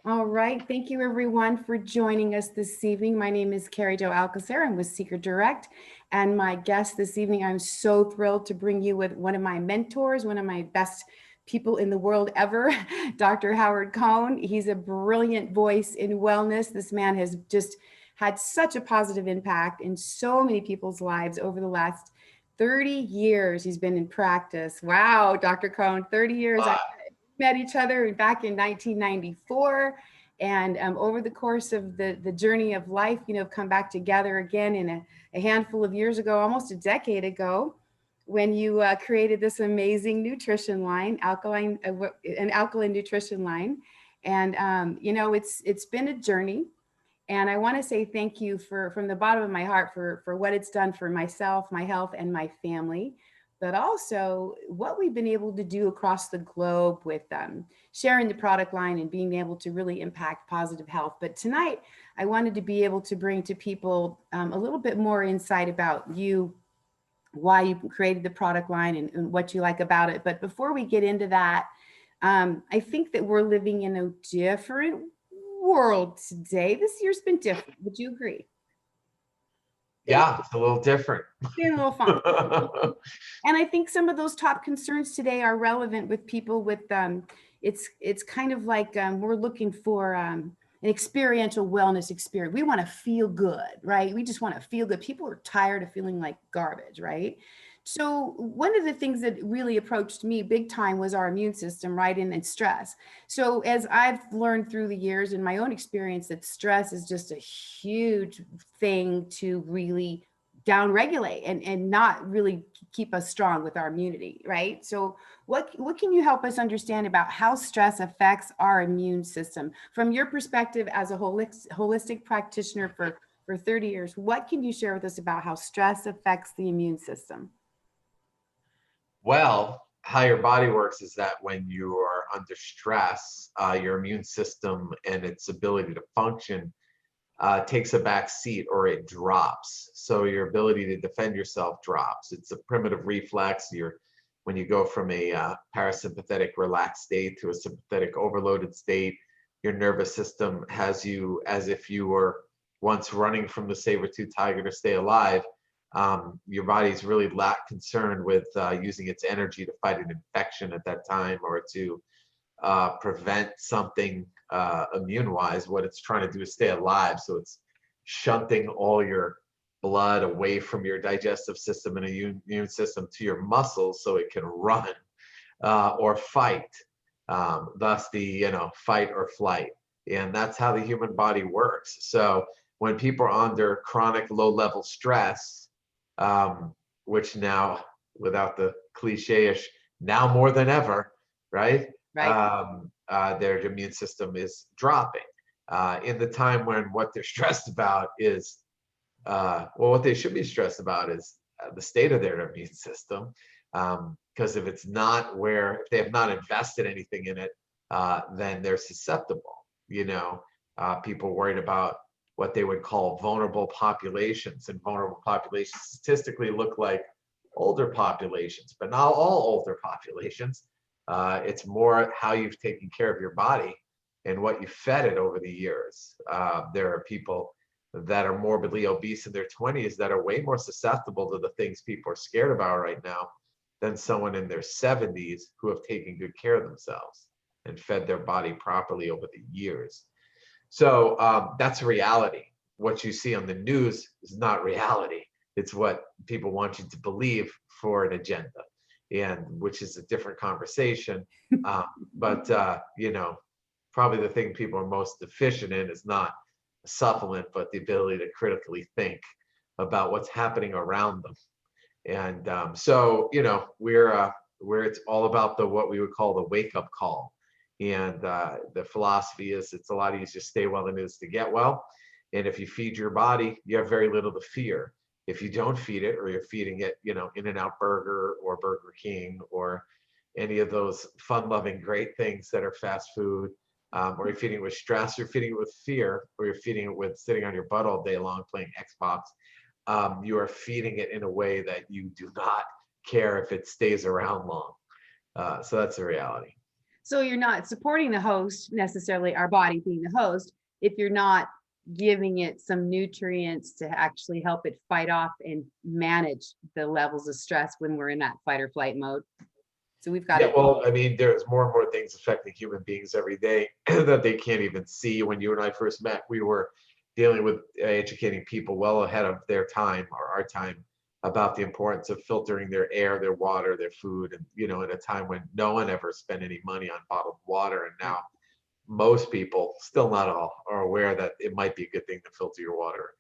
All right. Thank you, everyone, for joining us this evening. My name is Carrie Jo Alcacer. I'm with Seeker Direct. And my guest this evening, I'm so thrilled to bring you with one of my mentors, one of my best people in the world ever, Dr. Howard Cohn. He's a brilliant voice in wellness. This man has just had such a positive impact in so many people's lives over the last 30 years. He's been in practice. Wow, Dr. Cohn, 30 years. Met each other back in 1994, and over the course of the journey of life, come back together again in a handful of years ago, almost a decade ago, when you created this amazing nutrition line, an alkaline nutrition line. And it's been a journey, and I want to say thank you from the bottom of my heart for what it's done for myself, my health, and my family, but also what we've been able to do across the globe with sharing the product line and being able to really impact positive health. But tonight, I wanted to be able to bring to people a little bit more insight about you, why you created the product line, and what you like about it. But before we get into that, I think that we're living in a different world today. This year's been different. Would you agree? Yeah, it's a little different. Been a little fun. And I think some of those top concerns today are relevant with people with it's kind of like we're looking for an experiential wellness experience. We want to feel good, right? We just want to feel good. People are tired of feeling like garbage, right? So one of the things that really approached me big time was our immune system, right? And stress. So as I've learned through the years in my own experience, that stress is just a huge thing to really downregulate and not really keep us strong with our immunity, right? So what can you help us understand about how stress affects our immune system from your perspective as a holistic practitioner for 30 years? What can you share with us about how stress affects the immune system? Well, how your body works is that when you are under stress, your immune system and its ability to function takes a back seat, or it drops. So your ability to defend yourself drops. It's a primitive reflex. When you go from a parasympathetic relaxed state to a sympathetic overloaded state, your nervous system has you as if you were once running from the saber-tooth tiger to stay alive. Your body's really concerned with using its energy to fight an infection at that time, or to prevent something immune-wise. What it's trying to do is stay alive. So it's shunting all your blood away from your digestive system and immune system to your muscles so it can run or fight. Thus the fight or flight. And that's how the human body works. So when people are under chronic low-level stress, which now, without the cliche-ish, now more than ever, right? Right. Their immune system is dropping. In the time when what they're stressed about is, what they should be stressed about is the state of their immune system. Because if they have not invested anything in it, then they're susceptible. People worried about what they would call vulnerable populations, and vulnerable populations statistically look like older populations, but not all older populations. It's more how you've taken care of your body and what you fed it over the years. There are people that are morbidly obese in their 20s that are way more susceptible to the things people are scared about right now than someone in their 70s who have taken good care of themselves and fed their body properly over the years. So that's reality. What you see on the news is not reality. It's what people want you to believe for an agenda, and which is a different conversation. But probably the thing people are most deficient in is not a supplement, but the ability to critically think about what's happening around them. And we're it's all about what we would call the wake-up call. And the philosophy is it's a lot easier to stay well than it is to get well. And if you feed your body, you have very little to fear. If you don't feed it, or you're feeding it, In-N-Out Burger or Burger King or any of those fun-loving great things that are fast food, or you're feeding it with stress, you're feeding it with fear, or you're feeding it with sitting on your butt all day long playing Xbox, you are feeding it in a way that you do not care if it stays around long. So that's the reality. So you're not supporting the host necessarily, our body being the host, if you're not giving it some nutrients to actually help it fight off and manage the levels of stress when we're in that fight or flight mode. So we've got Yeah, to, well, I mean, there's more and more things affecting human beings every day that they can't even see. When you and I first met, we were dealing with educating people well ahead of their time or our time about the importance of filtering their air, their water, their food, and in a time when no one ever spent any money on bottled water, and now most people, still not all, are aware that it might be a good thing to filter your water.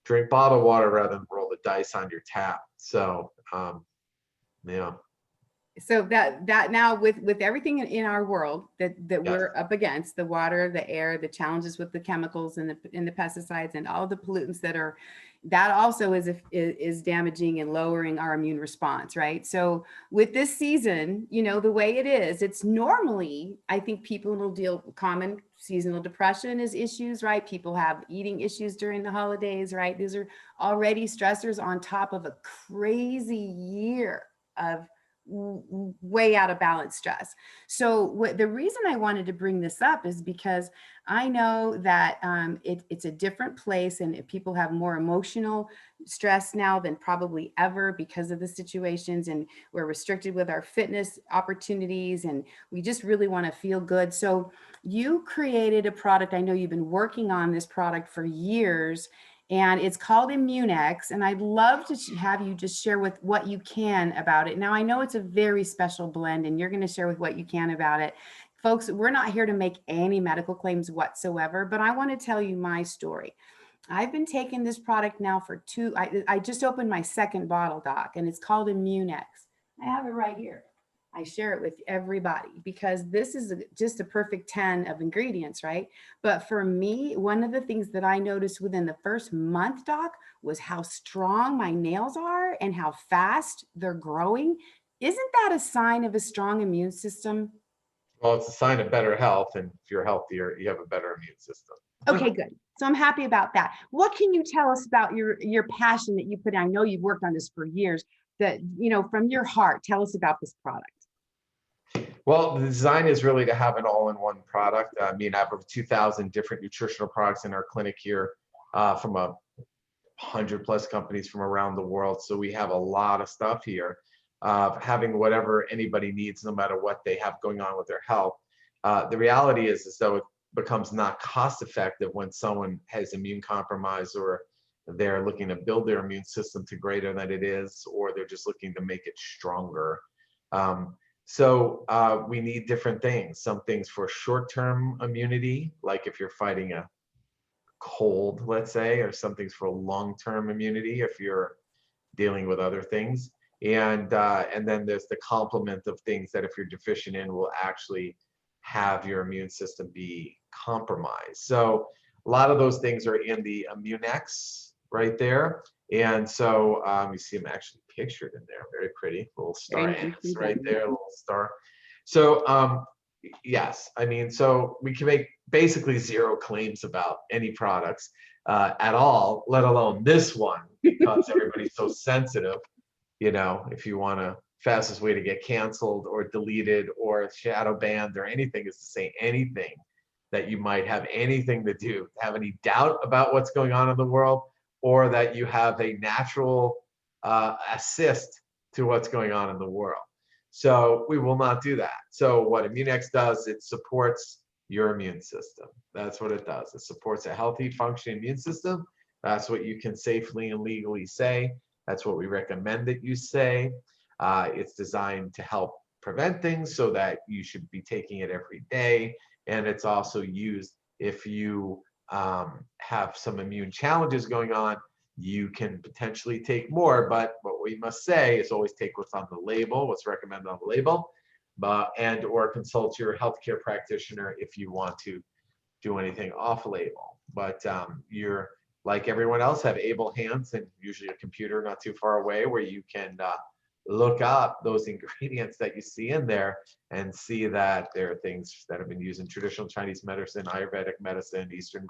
Drink bottled water rather than roll the dice on your tap. So, yeah. so that now with everything in our world that Yes. we're up against, the water, the air, the challenges with the chemicals and the pesticides and all the pollutants that also is damaging and lowering our immune response, right? So with this season, the way it is, it's normally, I think people will deal common seasonal depression is issues, right? People have eating issues during the holidays, right? These are already stressors on top of a crazy year of way out of balance stress. So the reason I wanted to bring this up is because I know that it's a different place, and people have more emotional stress now than probably ever because of the situations, and we're restricted with our fitness opportunities, and we just really want to feel good. So you created a product. I know you've been working on this product for years, and it's called Immunex. And I'd love to have you just share with what you can about it. Now, I know it's a very special blend, and you're going to share with what you can about it. Folks, we're not here to make any medical claims whatsoever, but I want to tell you my story. I've been taking this product now for I just opened my second bottle, Doc, and it's called Immunex. I have it right here. I share it with everybody because this is just a perfect 10 of ingredients, right? But for me, one of the things that I noticed within the first month, Doc, was how strong my nails are and how fast they're growing. Isn't that a sign of a strong immune system? Well, it's a sign of better health, and if you're healthier, you have a better immune system. Okay, good. So I'm happy about that. What can you tell us about your passion that you put in? I know you've worked on this for years. That from your heart, tell us about this product. Well, the design is really to have an all-in-one product. I mean, I have over 2,000 different nutritional products in our clinic here, from 100+ companies from around the world. So we have a lot of stuff here, having whatever anybody needs, no matter what they have going on with their health. The reality is though it becomes not cost effective when someone has immune compromise, or they're looking to build their immune system to greater than it is, or they're just looking to make it stronger. So we need different things. Some things for short-term immunity, like if you're fighting a cold, let's say, or some things for long-term immunity if you're dealing with other things. And then there's the complement of things that if you're deficient in will actually have your immune system be compromised. So a lot of those things are in the Immunex right there. And so you see them actually pictured in there, very pretty, little star ants right there, little star. So yes, I mean, so we can make basically zero claims about any products at all, let alone this one, because everybody's so sensitive. If you want to, fastest way to get canceled or deleted or shadow banned or anything is to say anything that you might have anything to do, have any doubt about what's going on in the world, or that you have a natural assist to what's going on in the world. So we will not do that. So what Immunex does, it supports your immune system. That's what it does. It supports a healthy, functioning immune system. That's what you can safely and legally say. That's what we recommend that you say. It's designed to help prevent things so that you should be taking it every day. And it's also used if you have some immune challenges going on, you can potentially take more. But what we must say is always take what's on the label, what's recommended on the label, and or consult your healthcare practitioner if you want to do anything off label. But you're like everyone else, have able hands and usually a computer not too far away where you can look up those ingredients that you see in there and see that there are things that have been used in traditional Chinese medicine, Ayurvedic medicine, Eastern,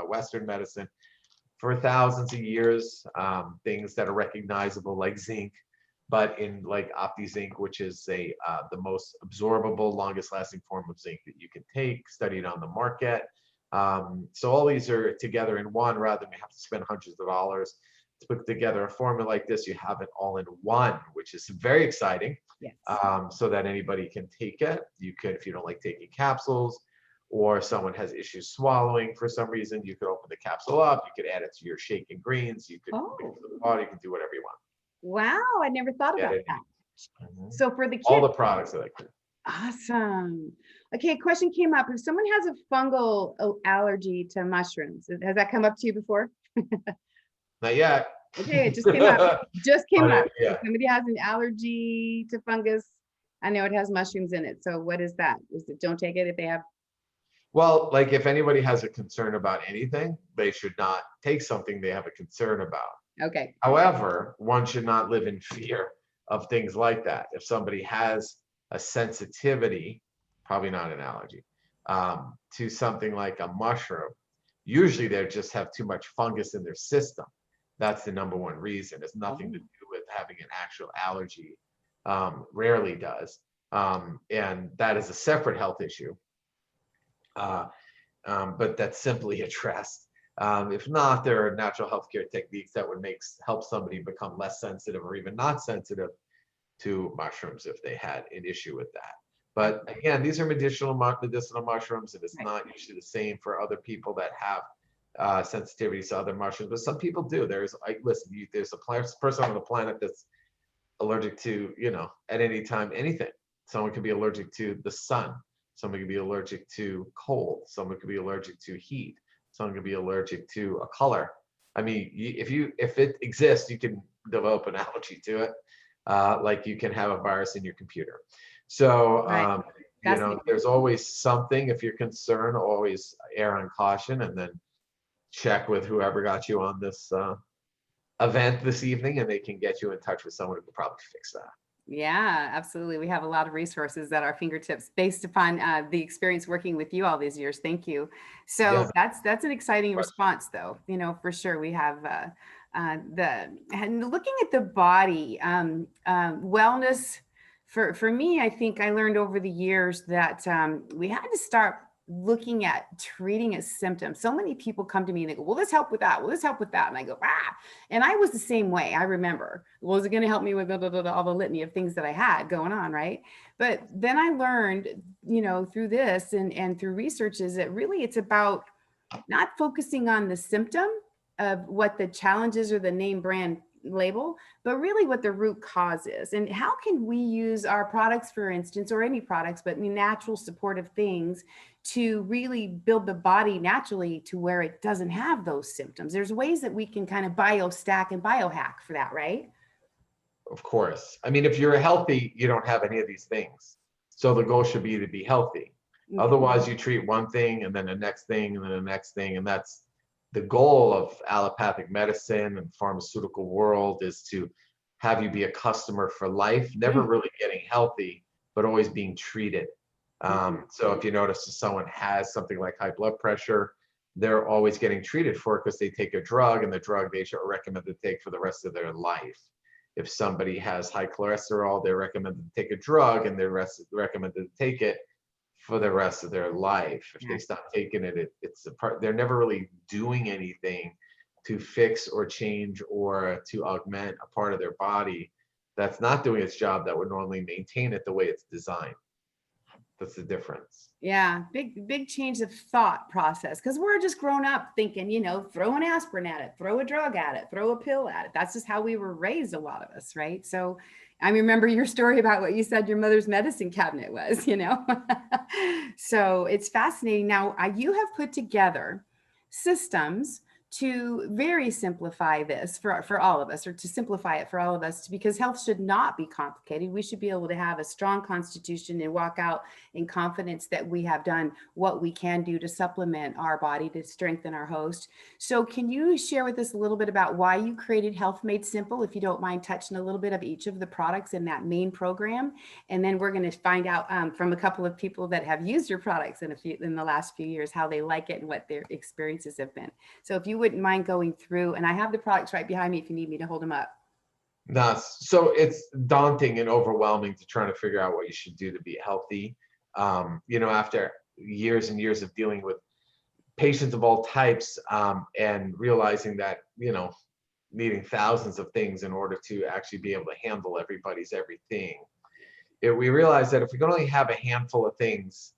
Western medicine for thousands of years. Things that are recognizable like zinc, but in like OptiZinc, which is the most absorbable, longest lasting form of zinc that you can take, studied on the market. So all these are together in one, rather than have to spend hundreds of dollars to put together a formula like this. You have it all in one, which is very exciting. Yes. So that anybody can take it. You could, if you don't like taking capsules, or someone has issues swallowing for some reason, you could open the capsule up. You could add it to your shake and greens. You could mix it with water. You can do whatever you want. Wow, I never thought Get about it. that. Mhm. So for the All the kids, products are like that. awesome. Okay, a question came up. If someone has a fungal allergy to mushrooms, has that come up to you before? Not yet. Okay, it just came up. Just came But up. yeah. If somebody has an allergy to fungus, I know it has mushrooms in it. So what is that? Is it don't take it if they have? Well, like if anybody has a concern about anything, they should not take something they have a concern about. Okay. However, one should not live in fear of things like that. If somebody has a sensitivity, probably not an allergy, to something like a mushroom, usually they just have too much fungus in their system. That's the number one reason. It's nothing to Oh, do with having an actual allergy. Rarely does. And that is a separate health issue. Uh, but that's simply addressed. If not, there are natural healthcare techniques that would help somebody become less sensitive or even not sensitive to mushrooms if they had an issue with that. But again, these are medicinal mushrooms, and it's right. not usually the same for other people that have sensitivities to other mushrooms. But some people do. Listen, there's a person on the planet that's allergic to, at any time, anything. Someone could be allergic to the sun. Someone could be allergic to cold. Someone could be allergic to heat. Someone could be allergic to a color. I mean, if it exists, you can develop an allergy to it, like you can have a virus in your computer. So, Right. Fascinating. there's always something. If you're concerned, always err on caution, and then check with whoever got you on this event this evening, and they can get you in touch with someone who could probably fix that. Yeah, absolutely. We have a lot of resources at our fingertips based upon the experience working with you all these years. Thank you. So Yeah. that's an exciting response, though. For sure we have and looking at the body wellness. For me, I think I learned over the years that we had to start looking at treating a symptom. So many people come to me and they go, "Will this help with that? Will this help with that?" And I go, "Ah." And I was the same way. I remember, was it going to help me with all the litany of things that I had going on, right? But then I learned, through this and through research, is that really it's about not focusing on the symptom of what the challenge is or the name brand label, but really what the root cause is. And how can we use our products, for instance, or any products, but natural supportive things to really build the body naturally to where it doesn't have those symptoms? There's ways that we can kind of biostack and biohack for that, right? Of course. I mean, if you're healthy, you don't have any of these things. So the goal should be to be healthy. Okay. Otherwise, you treat one thing and then the next thing and then the next thing. And that's the goal of allopathic medicine and pharmaceutical world, is to have you be a customer for life, never really getting healthy, but always being treated. So if you notice if someone has something like high blood pressure, they're always getting treated for it because they take a drug, and the drug they should recommend to take for the rest of their life. If somebody has high cholesterol, they're recommended to take a drug, and they're recommended to take it for the rest of their life. If they stop taking it, it's a part. They're never really doing anything to fix or change or to augment a part of their body that's not doing its job, that would normally maintain it the way it's designed. That's the difference. Yeah, big change of thought process, because we're just grown up thinking, throw an aspirin at it, throw a drug at it, throw a pill at it. That's just how we were raised, a lot of us, right? So I remember your story about what you said your mother's medicine cabinet was, So it's fascinating. Now, you have put together systems to very simplify this for all of us, or to simplify it for all of us, because health should not be complicated. We should be able to have a strong constitution and walk out in confidence that we have done what we can do to supplement our body, to strengthen our host. So can you share with us a little bit about why you created Health Made Simple, if you don't mind touching a little bit of each of the products in that main program? And then we're going to find out from a couple of people that have used your products in the last few years, how they like it and what their experiences have been. So if you wouldn't mind going through, and I have the products right behind me if you need me to hold them up. No, so it's daunting and overwhelming to try to figure out what you should do to be healthy. After years and years of dealing with patients of all types, and realizing that, needing thousands of things in order to actually be able to handle everybody's everything. We realized that if we can only have a handful of things,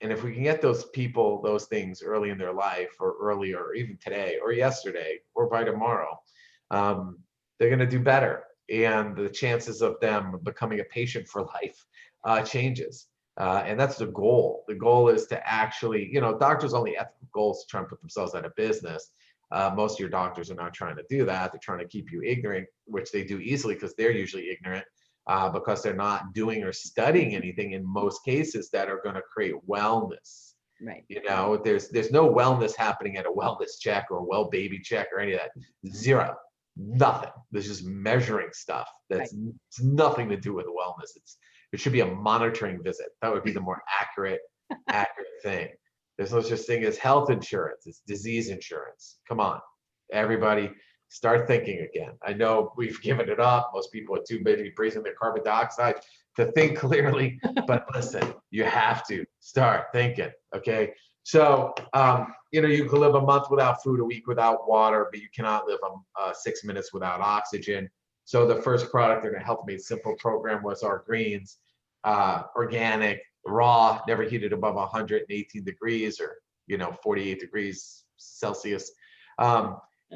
and if we can get those people those things early in their life, or earlier, or even today, or yesterday, or by tomorrow, um, they're going to do better. And the chances of them becoming a patient for life changes. And that's the goal. The goal is to actually, doctors' only ethical goal is to try and put themselves out of business. Most of your doctors are not trying to do that. They're trying to keep you ignorant, which they do easily because they're usually ignorant, because they're not doing or studying anything in most cases that are going to create wellness. Right. There's no wellness happening at a wellness check or a well baby check or any of that. Zero. Nothing. There's just measuring stuff that's it's nothing to do with wellness. It should be a monitoring visit. That would be the more accurate thing. There's no such thing as health insurance. It's disease insurance. Come on, everybody, start thinking again. I know we've given it up. Most people are too busy breathing their carbon dioxide to think clearly. But listen, you have to start thinking. Okay. So, you can live a month without food, a week without water, but you cannot live 6 minutes without oxygen. So the first product in a Health Made Simple program was our greens, organic, raw, never heated above 118 degrees or 48 degrees Celsius.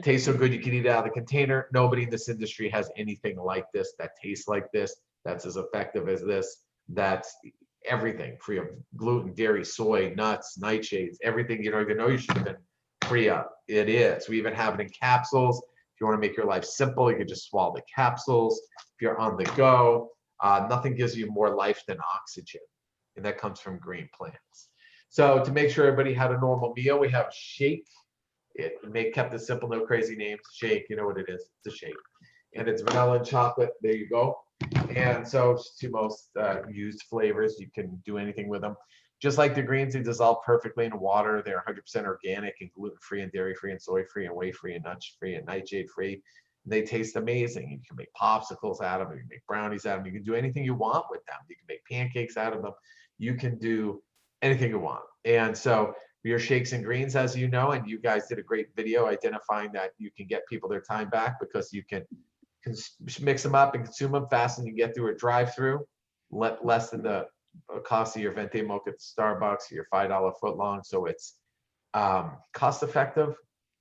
Tastes so good you can eat it out of the container. Nobody in this industry has anything like this that tastes like this, that's as effective as this. That's everything free of gluten, dairy, soy, nuts, nightshades, everything you don't even know you should have been free of. It is. We even have it in capsules. If you want to make your life simple, you can just swallow the capsules. If you're on the go, nothing gives you more life than oxygen, and that comes from green plants. So to make sure everybody had a normal meal, we have a shake. Kept it simple, no crazy names. Shake, you know what it is. It's a shake. And it's vanilla and chocolate. There you go. And so it's two most used flavors. You can do anything with them. Just like the greens, they dissolve perfectly in water. They're 100% organic and gluten-free and dairy-free and soy-free and whey-free and nut-free and nightshade-free. They taste amazing. You can make popsicles out of them. You can make brownies out of them. You can do anything you want with them. You can make pancakes out of them. You can do anything you want. And so your shakes and greens, as you know, and you guys did a great video identifying that you can get people their time back because you can mix them up and consume them fast, and you get through a drive-through, less than the cost of your venti mocha at Starbucks, your $5 foot long. So it's cost effective,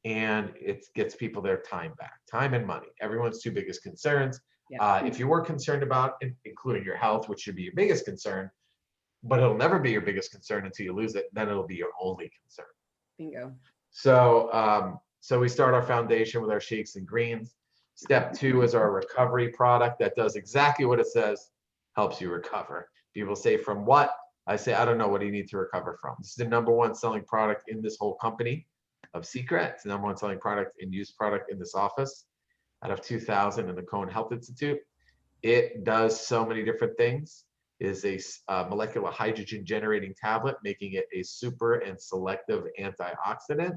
and it gets people their time back, time and money. Everyone's two biggest concerns. If you were concerned about, including your health, which should be your biggest concern, but it'll never be your biggest concern until you lose it, then it'll be your only concern. Bingo. So, so we start our foundation with our shakes and greens. Step 2 is our recovery product that does exactly what it says, helps you recover. People say, from what? I say, I don't know. What do you need to recover from? This is the #1 selling product in this whole company of Secret. It's the #1 selling product and used product in this office out of 2,000 in the Cohn Health Institute. It does so many different things. It is a molecular hydrogen generating tablet, making it a super and selective antioxidant,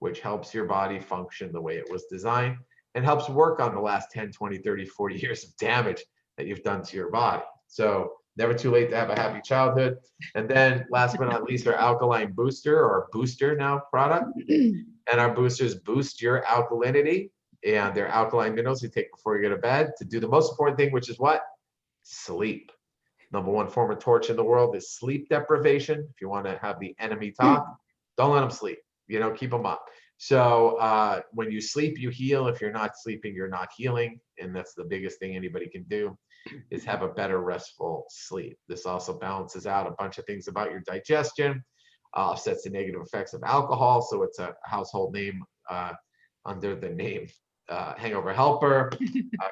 which helps your body function the way it was designed and helps work on the last 10, 20, 30, 40 years of damage that you've done to your body. So never too late to have a happy childhood. And then last but not least, our alkaline booster, or booster now product. And our boosters boost your alkalinity, and they're alkaline minerals you take before you go to bed to do the most important thing, which is what? Sleep. #1 form of torture in the world is sleep deprivation. If you want to have the enemy talk, don't let them sleep. Keep them up. So when you sleep, you heal. If you're not sleeping, you're not healing. And that's the biggest thing anybody can do, is have a better restful sleep. This also balances out a bunch of things about your digestion, offsets the negative effects of alcohol. So it's a household name under the name hangover helper.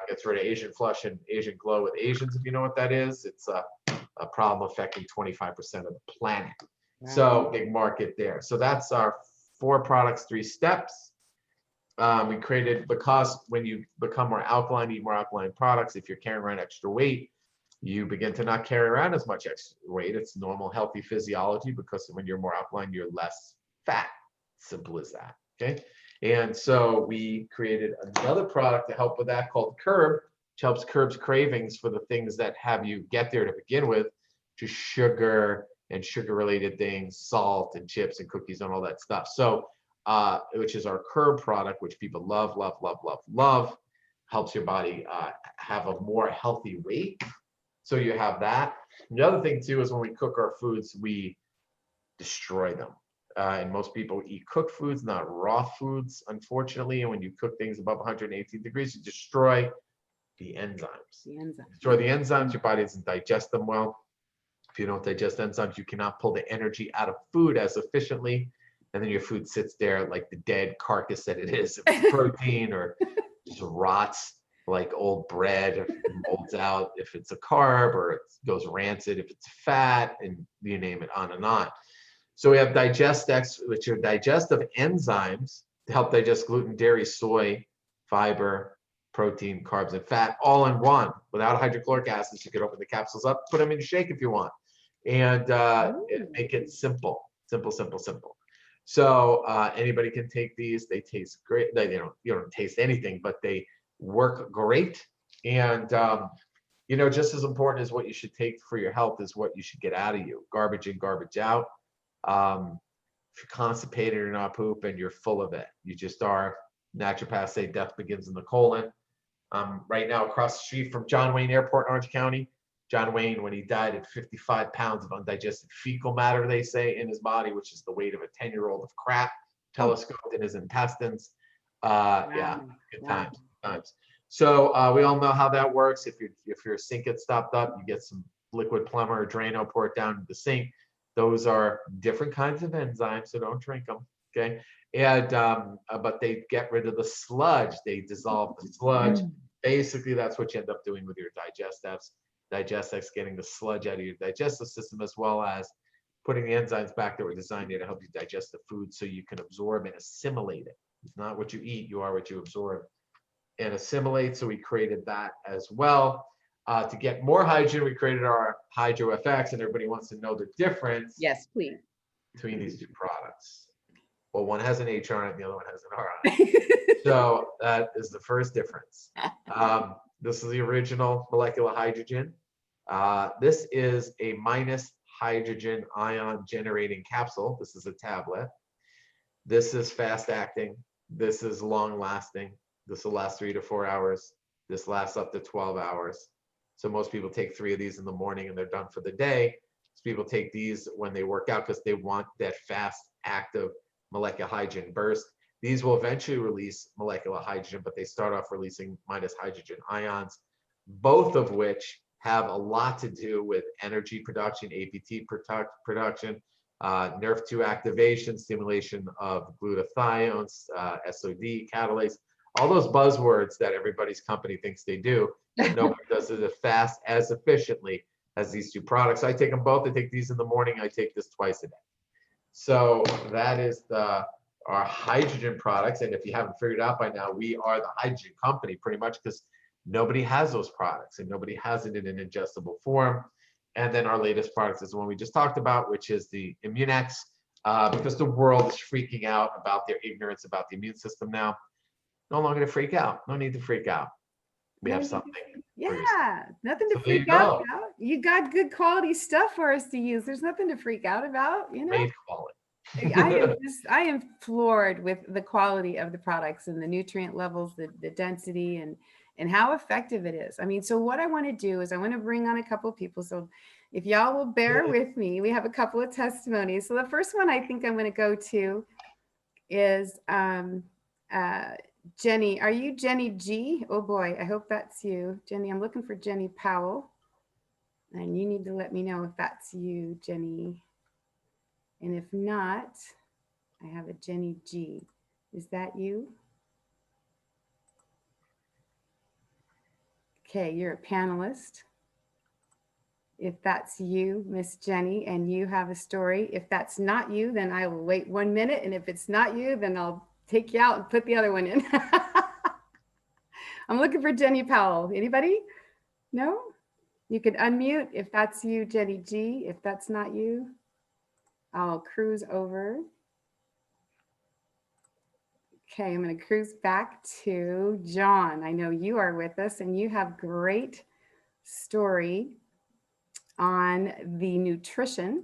Gets rid of Asian flush and Asian glow with Asians, if you know what that is. It's a problem affecting 25% of the planet. Wow. So big market there. So that's our 4 products, 3 steps. We created, because when you become more alkaline, eat more alkaline products, if you're carrying around extra weight, you begin to not carry around as much extra weight. It's normal, healthy physiology, because when you're more alkaline, you're less fat. Simple as that. Okay. And so we created another product to help with that called Curb, which helps curbs cravings for the things that have you get there to begin with, just sugar and sugar related things, salt and chips and cookies and all that stuff. So, which is our Curb product, which people love, love, love, love, love, helps your body have a more healthy weight. So you have that. The other thing too is when we cook our foods, we destroy them. And most people eat cooked foods, not raw foods, unfortunately. And when you cook things above 118 degrees, you destroy the enzymes. Destroy the enzymes, your body doesn't digest them well. If you don't digest enzymes, you cannot pull the energy out of food as efficiently. And then your food sits there like the dead carcass that it is, protein, or just rots like old bread, molds out if it's a carb, or it goes rancid if it's fat, and you name it, on and on. So we have Digestex, which are digestive enzymes to help digest gluten, dairy, soy, fiber, protein, carbs, and fat all in one without hydrochloric acids. You could open the capsules up, put them in your shake if you want, and make it simple, simple, simple, simple. So anybody can take these. They taste great. You don't taste anything, but they work great. And just as important as what you should take for your health is what you should get out of you. Garbage in, garbage out. If you're constipated or not pooping, you're full of it. You just are. Naturopaths say death begins in the colon. Right now across the street from John Wayne Airport in Orange County. John Wayne, when he died, had 55 pounds of undigested fecal matter, they say, in his body, which is the weight of a 10-year-old of crap telescoped in his intestines. Yeah, good times, good times. So we all know how that works. If your sink gets stopped up, you get some liquid plumber or Drano, pour it down into the sink. Those are different kinds of enzymes, so don't drink them, okay? And but they get rid of the sludge. They dissolve the sludge. Basically, that's what you end up doing with your Digestex, getting the sludge out of your digestive system, as well as putting the enzymes back that were designed here to help you digest the food so you can absorb and assimilate it. It's not what you eat, you are what you absorb and assimilate. So we created that as well. To get more hydrogen, we created our Hydro FX, and everybody wants to know the difference. Yes, please. Between these two products. Well, one has an H on it, and the other one has an R on it. So that is the first difference. This is the original molecular hydrogen. This is a minus hydrogen ion generating capsule. This is a tablet. This is fast acting. This is long lasting. This will last 3 to 4 hours. This lasts up to 12 hours. So most people take 3 of these in the morning and they're done for the day. So people take these when they work out because they want that fast active molecular hydrogen burst. These will eventually release molecular hydrogen, but they start off releasing minus hydrogen ions, both of which have a lot to do with energy production, APT production, NRF2 activation, stimulation of glutathiones, SOD, catalase, all those buzzwords that everybody's company thinks they do, but nobody does it as fast, as efficiently as these two products. I take them both. I take these in the morning. I take this twice a day. So that is our hydrogen products. And if you haven't figured out by now, we are the hydrogen company pretty much, because nobody has those products and nobody has it in an ingestible form. And then our latest product is the one we just talked about, which is the Immunex, because the world is freaking out about their ignorance about the immune system now. No longer to freak out. No need to freak out. We have something. Yeah, nothing to freak out about. You got good quality stuff for us to use. There's nothing to freak out about, you know. Great quality. I am floored with the quality of the products and the nutrient levels, the density, and how effective it is. I mean, so what I want to do is I want to bring on a couple of people. So if y'all will bear with me, we have a couple of testimonies. So the first one I think I'm going to go to is Jenny. Are you Jenny G? Oh boy, I hope that's you. Jenny, I'm looking for Jenny Powell. And you need to let me know if that's you, Jenny. And if not, I have a Jenny G. Is that you? Okay, you're a panelist. If that's you, Miss Jenny, and you have a story, if that's not you, then I will wait 1 minute. And if it's not you, then I'll take you out and put the other one in. I'm looking for Jenny Powell. Anybody? No? You could unmute if that's you, Jenny G. If that's not you, I'll cruise over. Okay, I'm going to cruise back to John. I know you are with us and you have great story on the nutrition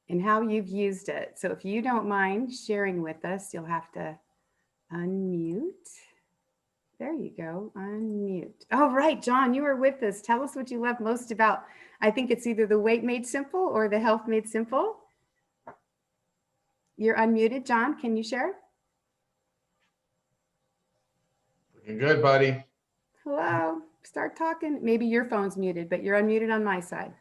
and how you've used it. So if you don't mind sharing with us, you'll have to unmute. There you go, unmute. All right, John, you are with us. Tell us what you love most about, I think it's either the weight made simple or the health made simple. You're unmuted, John, can you share? Looking good, buddy. Hello, start talking. Maybe your phone's muted, but you're unmuted on my side.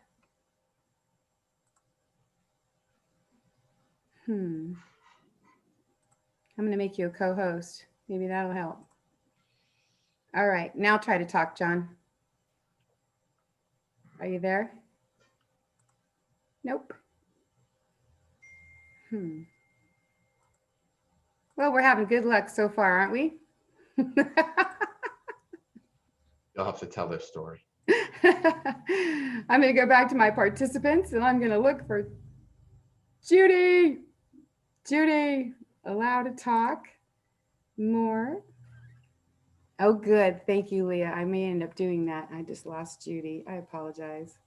I'm going to make you a co-host. Maybe that'll help. All right, now try to talk, John. Are you there? Nope. Well, we're having good luck so far, aren't we? You'll have to tell their story. I'm going to go back to my participants and I'm going to look for Judy. Judy, allow to talk more. Oh, good. Thank you, Leah. I may end up doing that. I just lost Judy. I apologize.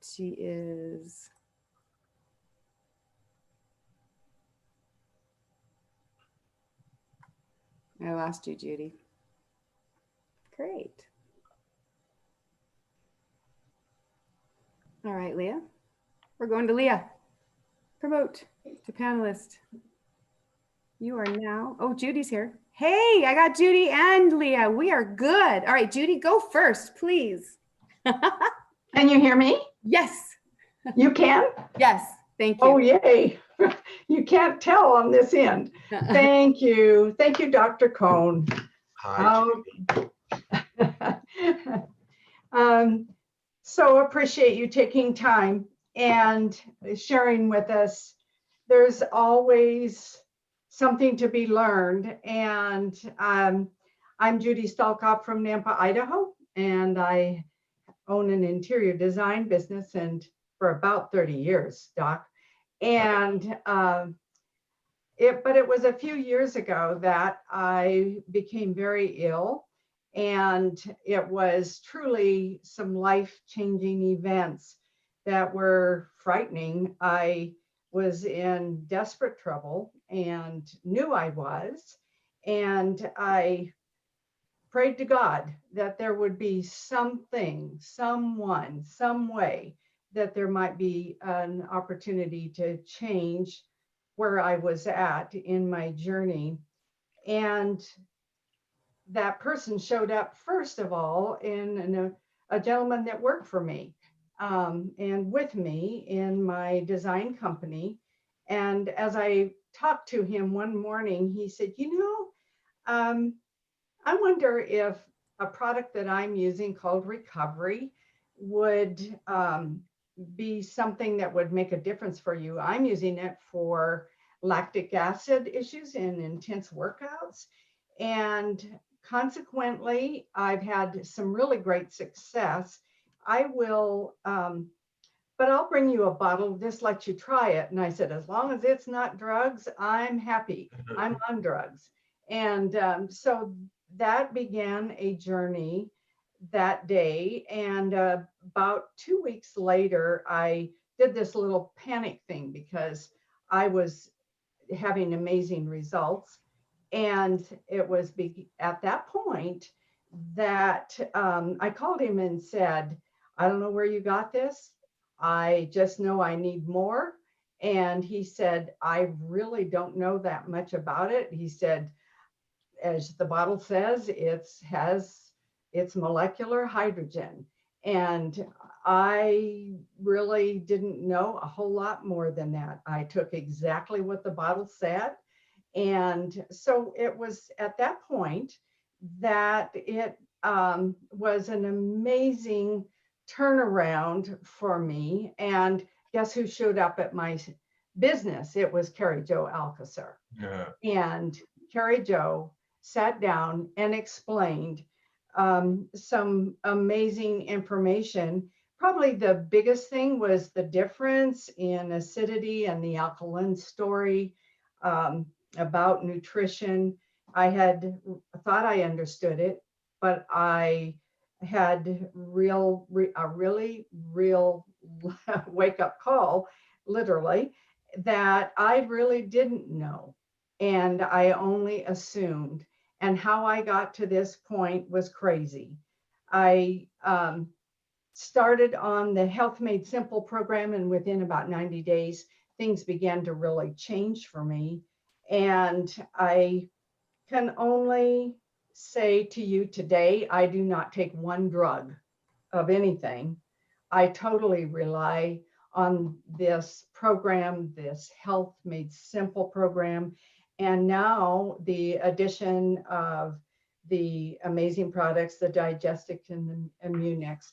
She is... I lost you, Judy. Great. All right, Leah. We're going to Leah. Promote to panelist. You are now... Oh, Judy's here. Hey, I got Judy and Leah. We are good. All right, Judy, go first, please. Can you hear me? Yes. You can? Yes. Thank you. Oh, yay. You can't tell on this end. Thank you. Thank you, Dr. Cohn. Hi, Judy. So appreciate you taking time and sharing with us. There's always something to be learned. And I'm Judy Stalkop from Nampa, Idaho, and I own an interior design business and for about 30 years, Doc. And but it was a few years ago that I became very ill, and it was truly some life-changing events that were frightening. I was in desperate trouble and knew I was, and I prayed to God that there would be something, someone, some way that there might be an opportunity to change where I was at in my journey. And that person showed up, first of all, in a gentleman that worked for me and with me in my design company. And as I talked to him one morning, he said, I wonder if a product that I'm using called Recovery would be something that would make a difference for you. I'm using it for lactic acid issues in intense workouts. And consequently, I've had some really great success. I will, but I'll bring you a bottle, just let you try it. And I said, as long as it's not drugs, I'm happy. I'm on drugs. And so that began a journey that day. And about 2 weeks later, I did this little panic thing because I was having amazing results. And it was at that point that I called him and said, I don't know where you got this. I just know I need more. And he said, I really don't know that much about it. He said, as the bottle says, it's molecular hydrogen. And I really didn't know a whole lot more than that. I took exactly what the bottle said. And so it was at that point that it was an amazing turnaround for me. And guess who showed up at my business? It was Carrie Jo Alcacer. Yeah. And Carrie Jo sat down and explained some amazing information. Probably the biggest thing was the difference in acidity and the alkaline story. about nutrition. I had thought I understood it, but I had a really real wake up call, literally, that I really didn't know. And I only assumed. And how I got to this point was crazy. I started on the Health Made Simple program, and within about 90 days, things began to really change for me. And I can only say to you today, I do not take one drug of anything. I totally rely on this program, this Health Made Simple program, and now the addition of the amazing products, the Digestic and the Immunex.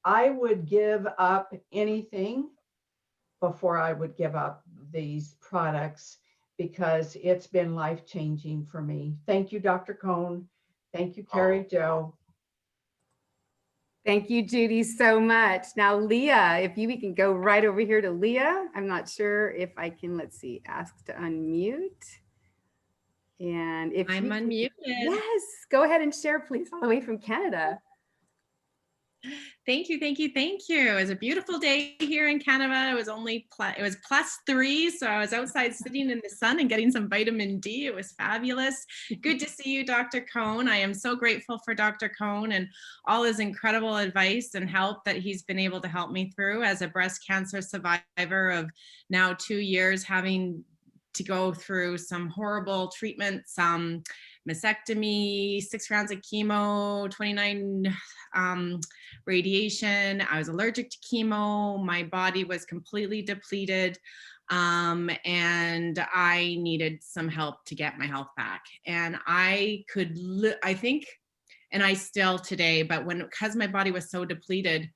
I would give up anything before I would give up these products because it's been life-changing for me. Thank you, Dr. Cohn. Thank you, Carrie Jo. Thank you, Judy, so much. Now, Leah, if we can go right over here to Leah. I'm not sure if I can, let's see, ask to unmute. And if I'm unmuted. Yes, go ahead and share, please, all the way from Canada. Thank you, thank you, thank you. It was a beautiful day here in Canada. It was only +3, so I was outside sitting in the sun and getting some vitamin D. It was fabulous. Good to see you, Dr. Cohn. I am so grateful for Dr. Cohn and all his incredible advice and help that he's been able to help me through as a breast cancer survivor of now 2 years, having to go through some horrible treatments, mastectomy, 6 rounds of chemo, 29 radiation. I was allergic to chemo. My body was completely depleted. And I needed some help to get my health back. And I think, and I still today, but because my body was so depleted,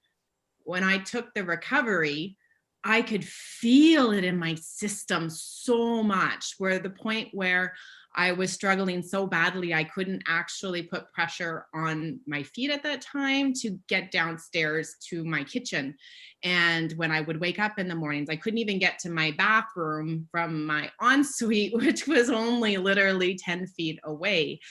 when I took the recovery, I could feel it in my system so much, where the point where I was struggling so badly, I couldn't actually put pressure on my feet at that time to get downstairs to my kitchen. And when I would wake up in the mornings, I couldn't even get to my bathroom from my ensuite, which was only literally 10 feet away.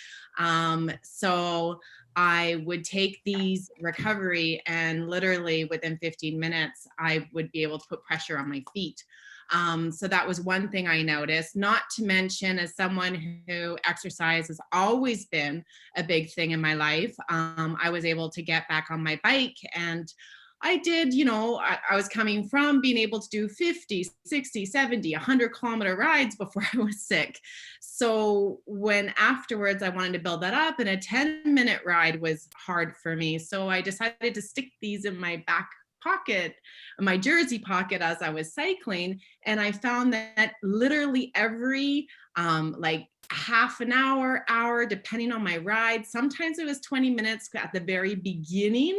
So I would take these recovery, and literally within 15 minutes, I would be able to put pressure on my feet. So that was one thing I noticed, not to mention, as someone who exercise has always been a big thing in my life, I was able to get back on my bike, and I did, I was coming from being able to do 50, 60, 70, 100-kilometer rides before I was sick. So when afterwards I wanted to build that up, and a 10-minute ride was hard for me. So I decided to stick these in my back pocket, my jersey pocket, as I was cycling. And I found that literally every like half an hour, depending on my ride, sometimes it was 20 minutes at the very beginning,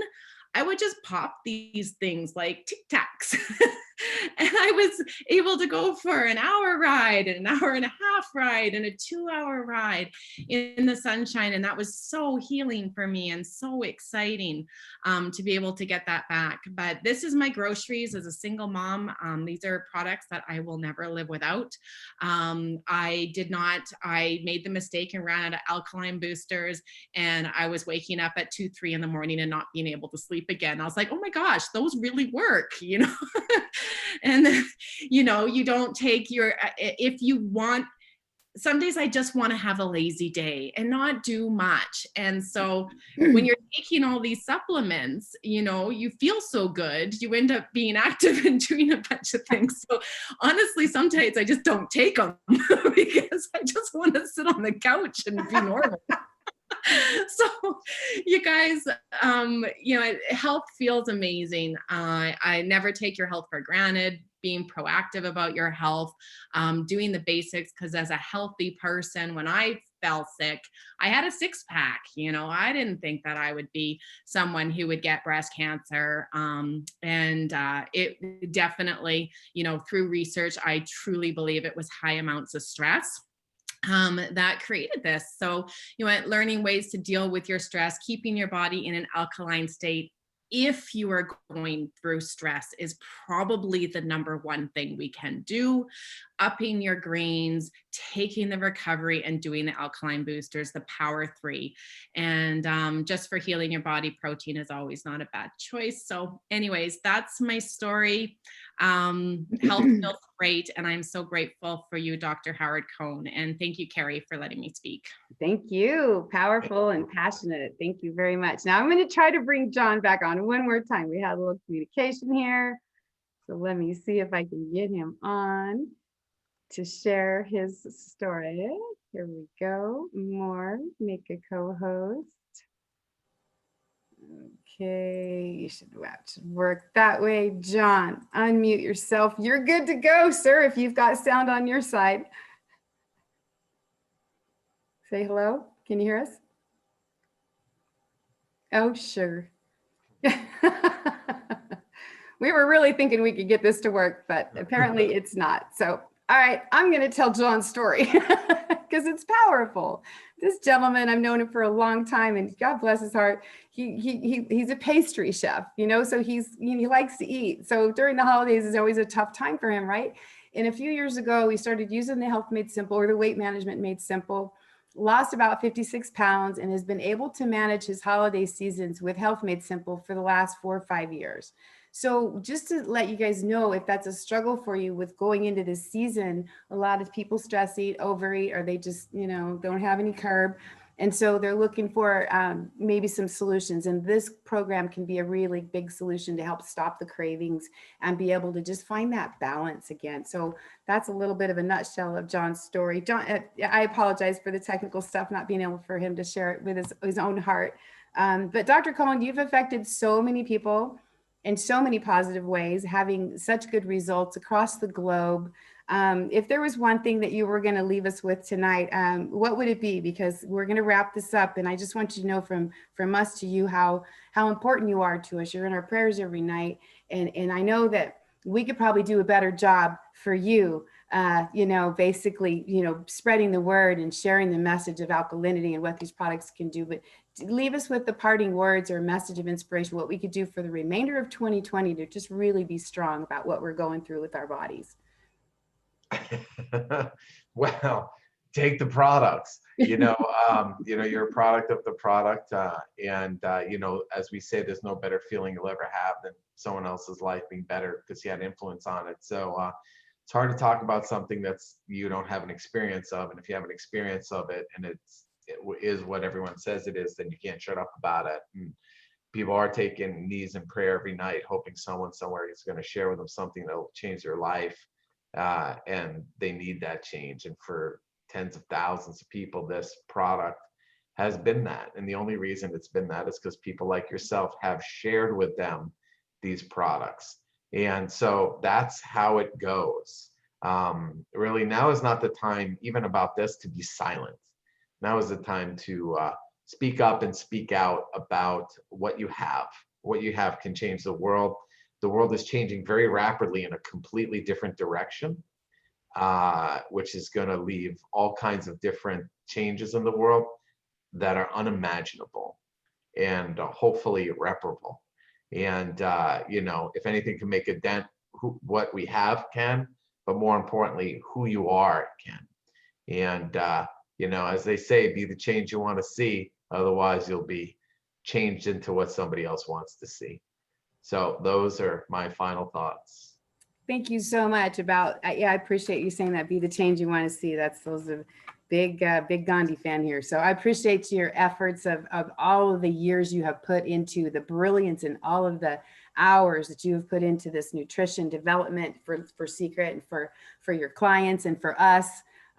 I would just pop these things like Tic Tacs. And I was able to go for an hour ride, and an hour and a half ride, and a 2-hour ride in the sunshine. And that was so healing for me and so exciting to be able to get that back. But this is my groceries as a single mom. These are products that I will never live without. I made the mistake and ran out of alkaline boosters, and I was waking up at 2, 3 in the morning and not being able to sleep again. I was like, oh my gosh, those really work, And you don't take if you want, some days I just want to have a lazy day and not do much. And so when you're taking all these supplements, you feel so good, you end up being active and doing a bunch of things. So honestly, sometimes I just don't take them because I just want to sit on the couch and be normal. So you guys, health feels amazing. I never take your health for granted. Being proactive about your health, doing the basics, because as a healthy person, when I fell sick, I had a 6-pack. I didn't think that I would be someone who would get breast cancer. And it definitely, through research, I truly believe it was high amounts of stress that created this. So, learning ways to deal with your stress, keeping your body in an alkaline state if you are going through stress is probably the number one thing we can do. Upping your greens, taking the recovery, and doing the alkaline boosters, the power 3. And just for healing your body, protein is always not a bad choice. So anyways, that's my story. Health feels great. And I'm so grateful for you, Dr. Howard Cohn. And thank you, Carrie, for letting me speak. Thank you. Powerful and passionate. Thank you very much. Now I'm going to try to bring John back on one more time. We had a little communication here. So let me see if I can get him on to share his story. Here we go. More, make a co-host. Okay, you should work that way. John, unmute yourself. You're good to go, sir, if you've got sound on your side. Say hello. Can you hear us? Oh, sure. We were really thinking we could get this to work, but apparently it's not. So, all right, I'm going to tell John's story because it's powerful. This gentleman, I've known him for a long time, and God bless his heart. He's a pastry chef, you know, so he likes to eat. So during the holidays is always a tough time for him, right? And a few years ago, we started using the Health Made Simple, or the Weight Management Made Simple. Lost about 56 pounds and has been able to manage his holiday seasons with Health Made Simple for the last 4 or 5 years. So just to let you guys know, if that's a struggle for you with going into this season, a lot of people stress eat, overeat, or they just, you know, don't have any carb. And so they're looking for maybe some solutions. And this program can be a really big solution to help stop the cravings and be able to just find that balance again. So that's a little bit of a nutshell of John's story. John, I apologize for the technical stuff, not being able for him to share it with his own heart. But Dr. Cohn, you've affected so many people in so many positive ways, having such good results across the globe. If there was one thing that you were going to leave us with tonight, what would it be? Because we're going to wrap this up, and I just want you to know from us to you how important you are to us. You're in our prayers every night, and I know that we could probably do a better job for you. You know, basically, you know, spreading the word and sharing the message of alkalinity and what these products can do. But leave us with the parting words or a message of inspiration, what we could do for the remainder of 2020 to just really be strong about what we're going through with our bodies. Well, take the products, you know, you're a product of the product. You know, as we say, there's no better feeling you'll ever have than someone else's life being better because you had influence on it. So it's hard to talk about something that's you don't have an experience of. And if you have an experience of it and it is what everyone says it is, then you can't shut up about it. And people are taking knees in prayer every night, hoping someone somewhere is going to share with them something that will change their life. And they need that change. And for tens of thousands of people, this product has been that. And the only reason it's been that is because people like yourself have shared with them these products. And so that's how it goes. Really, now is not the time, even about this, to be silent. Now is the time to speak up and speak out about what you have. What you have can change the world. The world is changing very rapidly in a completely different direction, which is going to leave all kinds of different changes in the world that are unimaginable and hopefully irreparable. And, you know, if anything can make a dent, what we have can, but more importantly, who you are can. And, you know, as they say, be the change you want to see. Otherwise, you'll be changed into what somebody else wants to see. So those are my final thoughts. Thank you so much I appreciate you saying that, be the change you want to see. Those are big Gandhi fan here. So I appreciate your efforts of all of the years you have put into the brilliance and all of the hours that you have put into this nutrition development for Secret and for your clients and for us.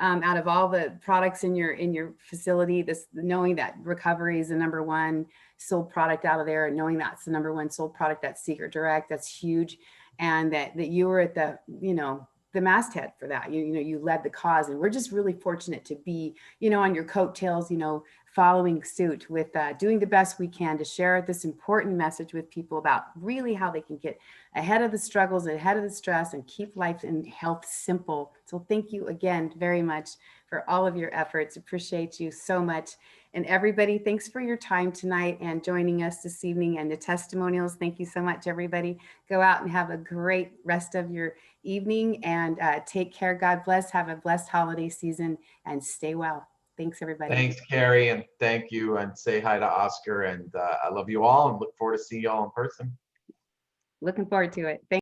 Out of all the products in your facility, knowing that recovery is the number one sold product out of there, and knowing that's the number one sold product at Secret Direct, that's huge. And that you were at the, you know, the masthead for that. You know, you led the cause, and we're just really fortunate to be, you know, on your coattails, you know, following suit with doing the best we can to share this important message with people about really how they can get ahead of the struggles, ahead of the stress, and keep life and health simple. So thank you again very much for all of your efforts. Appreciate you so much. And everybody, thanks for your time tonight and joining us this evening, and the testimonials. Thank you so much, everybody. Go out and have a great rest of your evening, and take care. God bless. Have a blessed holiday season and stay well. Thanks, everybody. Thanks, Carrie, and thank you, and say hi to Oscar. And I love you all and look forward to seeing you all in person. Looking forward to it. Thank